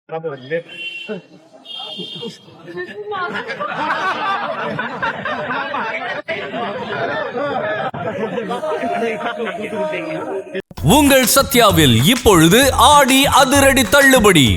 உங்கள் சத்யாவில் இப்பொழுது ஆடி அதிரடி தள்ளுபடி.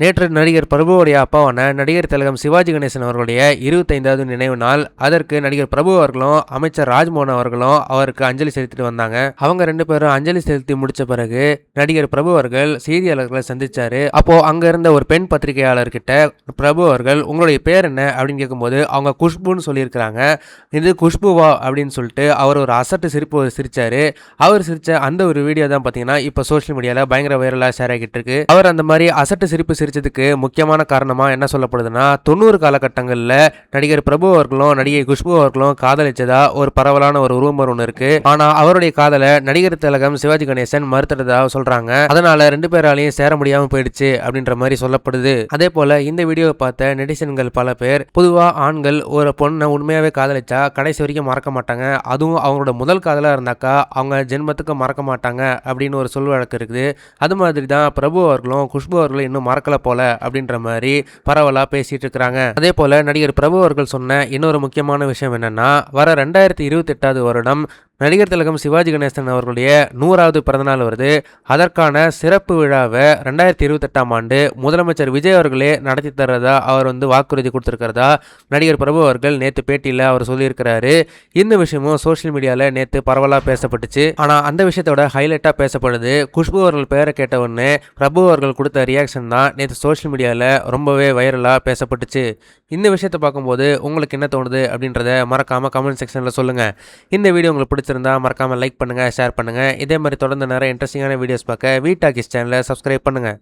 நேற்று நடிகர் பிரபுவோடைய அப்பாவான நடிகர் திலகம் சிவாஜி கணேசன் அவர்களுடைய 25வது நினைவு நாள். அதற்கு நடிகர் பிரபு அவர்களும் அமைச்சர் ராஜ்மோகன் அவர்களும் அவருக்கு அஞ்சலி செலுத்திட்டு வந்தாங்க. அவங்க 2 பேரும் அஞ்சலி செலுத்தி முடிச்ச பிறகு நடிகர் பிரபு அவர்கள் செய்தியாளர்களை சந்திச்சாரு. அப்போ அங்க இருந்த ஒரு பெண் பத்திரிகையாளர்கிட்ட பிரபு அவர்கள் உங்களுடைய பேர் என்ன அப்படின்னு கேட்கும்போது அவங்க குஷ்புன்னு சொல்லியிருக்கிறாங்க. இது குஷ்புவா அப்படின்னு சொல்லிட்டு அவர் ஒரு அசட்டு சிரிப்பு சிரிச்சாரு. அவர் சிரிச்ச அந்த ஒரு வீடியோ தான் பாத்தீங்கன்னா இப்ப சோசியல் மீடியால பயங்கர வைரலா ஷேர் ஆகிட்டு இருக்கு. அவர் அந்த மாதிரி அசட்டு சிரிப்பு சிரிச்சதுக்கு முக்கியமான காரணமா என்ன சொல்லப்படுதுன்னா 90 காலகட்டங்கள்ல நடிகர் பிரபு அவர்களும் நடிகை குஷ்பு அவர்களும் காதலிச்சதா ஒரு பரவலான ஒரு ரூமர் ஒன்று இருக்கு. ஆனா அவருடைய காதலை நடிகர் திலகம் சிவாஜி கணேசன் மறுத்ததா சொல்றாங்க. அதனால 2 பேராலையும் சேர முடியாம போயிடுச்சு அப்படின்ற மாதிரி சொல்லப்படுது. அதே போல இந்த வீடியோவை பார்த்த நெட்டிசன்கள் பல பேர் பொதுவா ஆண்கள் ஒரு பொண்ணை உண்மையாவே காதலிச்சா கடைசி வரைக்கும் மறக்க மாட்டாங்க, அதுவும் அவங்களோட முதல் காதலா இருந்தாக்கா அவங்க ஜென்மத்துக்கு மறக்க மாட்டாங்க அப்படின்னு ஒரு சொல் வழக்கு இருக்குது. அது மாதிரி தான் பிரபு அவர்களும் குஷ்பு அவர்களும் இன்னும் மறக்கல போல அப்படின்ற மாதிரி பரவலா பேசிட்டு இருக்காங்க. அதே போல நடிகர் பிரபு அவர்கள் சொன்ன இன்னொரு முக்கியமான விஷயம் என்னன்னா, வர 2028வது வருடம் நடிகர் திலகம் சிவாஜி கணேசன் அவர்களுடைய 100வது பிறந்தநாள் வருது. அதற்கான சிறப்பு விழாவை 2028ஆம் ஆண்டு முதலமைச்சர் விஜய் அவர்களே நடத்தி தர்றதா அவர் வாக்குறுதி கொடுத்திருக்கிறதா நடிகர் பிரபு அவர்கள் நேற்று பேட்டியில் அவர் சொல்லியிருக்கிறாரு. இந்த விஷயமும் சோசியல் மீடியால நேற்று பரவலா பேசப்பட்டுச்சு. ஆனா அந்த விஷயத்தோட ஹைலைட்டா பேசப்படுது குஷ்பு அவர்கள் பெயரை கேட்ட உடனே பிரபு அவர்கள் கொடுத்த ரியாக்ஷன் தான் நேற்று சோசியல் மீடியால ரொம்பவே வைரலா பேசப்பட்டுச்சு. இந்த விஷயத்தை பார்க்கும்போது உங்களுக்கு என்ன தோணுது அப்படின்றத மறக்காம கமெண்ட் செக்ஷன்ல சொல்லுங்க. இந்த வீடியோ உங்களுக்கு பிடிச்சிருந்தா மறக்காம லைக் பண்ணுங்க, ஷேர் பண்ணுங்க. இதே மாதிரி தொடர்ந்து நிறைய இன்ட்ரெஸ்டிங்கான வீடியோஸ் பார்க்க வீ டாக்கிஸ் சேனலை சப்ஸ்கிரைப் பண்ணுங்க.